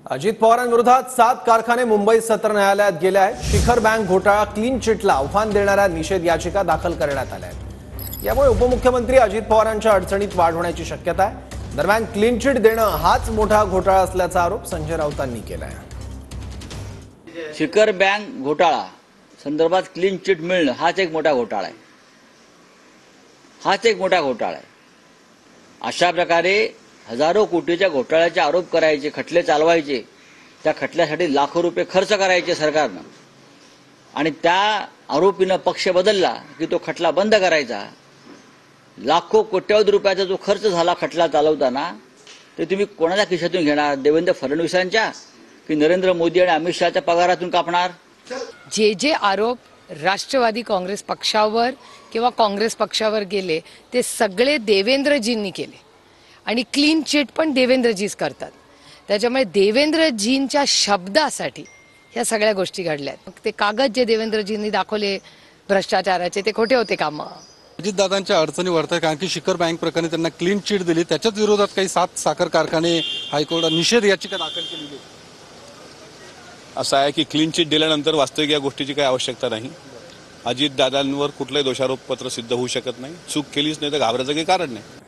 अजित पवारांविरोधात 7 कारखाने मुंबई सत्र न्यायालयात गेले आहेत. शिखर बँक घोटाळा क्लीन चिटला आव्हान देणाऱ्या निषेध याचिका दाखल करण्यात आल्या आहेत. यामुळे उपमुख्यमंत्री अजित पवारांच्या अडचणीत वाढ होण्याची शक्यता आहे. दरम्यान क्लीन चिट देणं हाच मोठा घोटाळा असल्याचा आरोप संजय राऊतांनी केला आहे. शिखर बँक घोटाळा संदर्भात क्लीन चिट मिळणं हाच एक मोठा घोटाळा आहे. अशा प्रकारे हजारो कोटीच्या घोटाळ्याचे आरोप करायचे, खटले चालवायचे, त्या खटल्यासाठी लाखो रुपये खर्च करायचे सरकारनं, आणि त्या आरोपीनं पक्ष बदलला की तो खटला बंद करायचा. लाखो कोट्यवधी रुपयाचा जो खर्च झाला खटला चालवताना, ते तुम्ही कोणाच्या खिशातून घेणार? देवेंद्र फडणवीसांच्या की नरेंद्र मोदी आणि अमित शहाच्या पगारातून कापणार? जे आरोप राष्ट्रवादी काँग्रेस पक्षावर किंवा काँग्रेस पक्षावर गेले ते सगळे देवेंद्रजींनी केले, आणि क्लीन चिट पण देवेंद्रजीच करतात. त्याच्यामुळे देवेंद्रजींच्या शब्दासाठी ह्या सगळ्या गोष्टी घडल्या आहेत. ते कागद जे देवेंद्रजींनी दाखवले भ्रष्टाचाराचे ते खोटे होते कामं. अजितदादांच्या अडचणी वाढत आहेत, कारण की शिखर बँक प्रकरणी त्यांना क्लीन चिट दिली, त्याच्याच विरोधात काही 7 साखर कारखाने हायकोर्टात निषेध याचिका दाखल केली. असं आहे की क्लीन चिट दिल्यानंतर वास्तविक या गोष्टीची काही आवश्यकता नाही. अजितदादांवर कुठलंही दोषारोपपत्र सिद्ध होऊ शकत नाही. चूक केलीच नाही तर घाबरायचं काही कारण नाही.